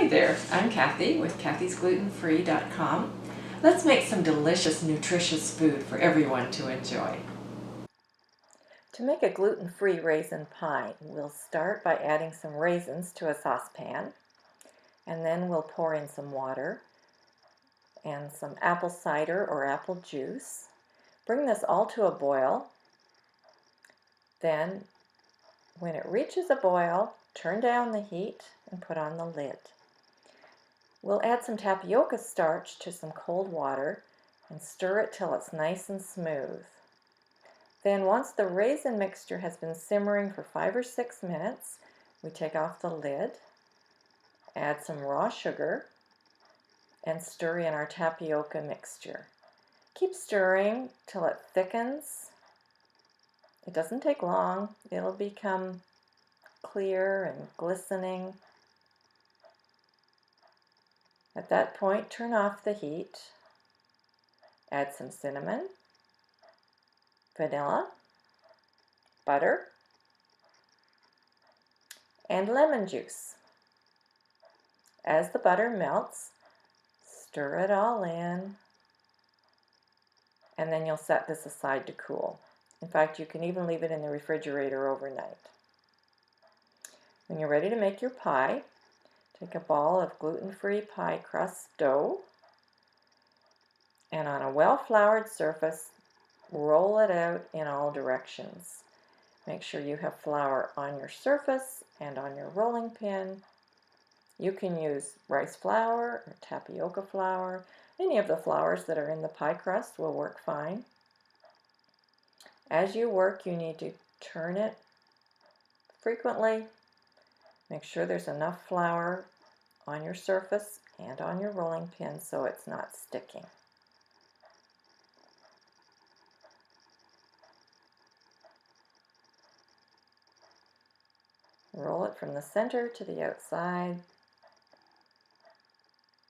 Hi there, I'm Kathy with kathysglutenfree.com. Let's make some delicious, nutritious food for everyone to enjoy. To make a gluten-free raisin pie, we'll start by adding some raisins to a saucepan, and then we'll pour in some water and some apple cider or apple juice. Bring this all to a boil. Then, when it reaches a boil, turn down the heat and put on the lid. We'll add some tapioca starch to some cold water and stir it till it's nice and smooth. Then once the raisin mixture has been simmering for 5 or 6 minutes, we take off the lid, add some raw sugar, and stir in our tapioca mixture. Keep stirring till it thickens. It doesn't take long. It'll become clear and glistening. At that point, turn off the heat, add some cinnamon, vanilla, butter, and lemon juice. As the butter melts, stir it all in, and then you'll set this aside to cool. In fact, you can even leave it in the refrigerator overnight. When you're ready to make your pie, take a ball of gluten-free pie crust dough, and on a well-floured surface, roll it out in all directions. Make sure you have flour on your surface and on your rolling pin. You can use rice flour or tapioca flour. Any of the flours that are in the pie crust will work fine. As you work, you need to turn it frequently. Make sure there's enough flour on your surface and on your rolling pin so it's not sticking. Roll it from the center to the outside,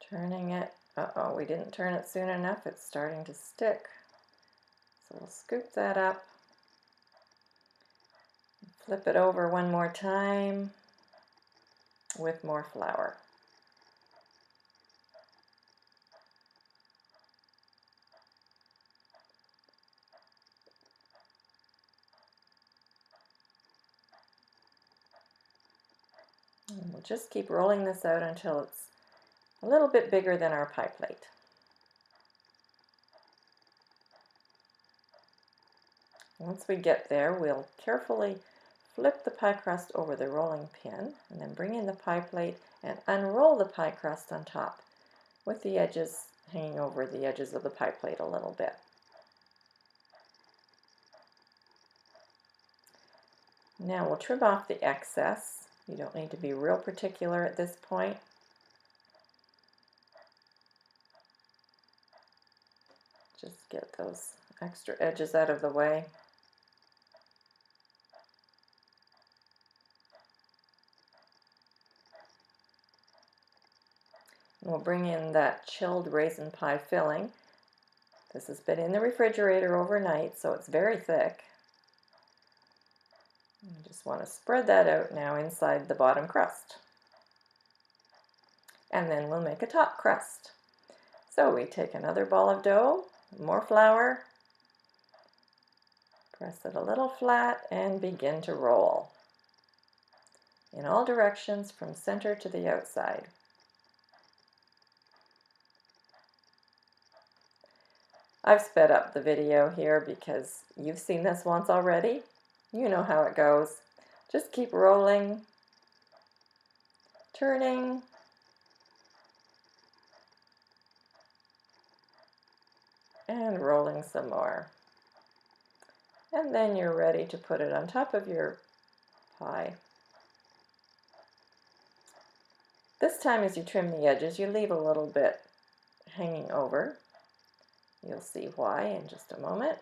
turning it. Uh-oh, we didn't turn it soon enough. It's starting to stick. So we'll scoop that up, flip it over one more time with more flour. And we'll just keep rolling this out until it's a little bit bigger than our pie plate. Once we get there, we'll carefully flip the pie crust over the rolling pin and then bring in the pie plate and unroll the pie crust on top with the edges hanging over the edges of the pie plate a little bit. Now we'll trim off the excess. You don't need to be real particular at this point. Just get those extra edges out of the way. And we'll bring in that chilled raisin pie filling. This has been in the refrigerator overnight, so it's very thick. You just want to spread that out now inside the bottom crust. And then we'll make a top crust. So we take another ball of dough, more flour, press it a little flat, and begin to roll in all directions from center to the outside. I've sped up the video here because you've seen this once already. You know how it goes. Just keep rolling, turning, and rolling some more. And then you're ready to put it on top of your pie. This time as you trim the edges, you leave a little bit hanging over. You'll see why in just a moment.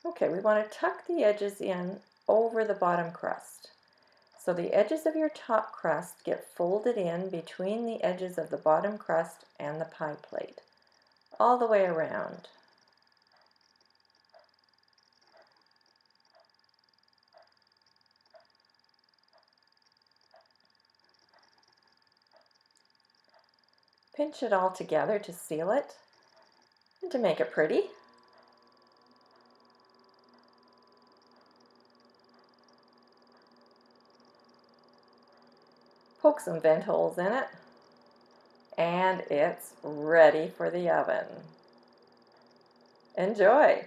Okay, we want to tuck the edges in over the bottom crust. So the edges of your top crust get folded in between the edges of the bottom crust and the pie plate, all the way around. Pinch it all together to seal it and to make it pretty. Poke some vent holes in it, and it's ready for the oven. Enjoy!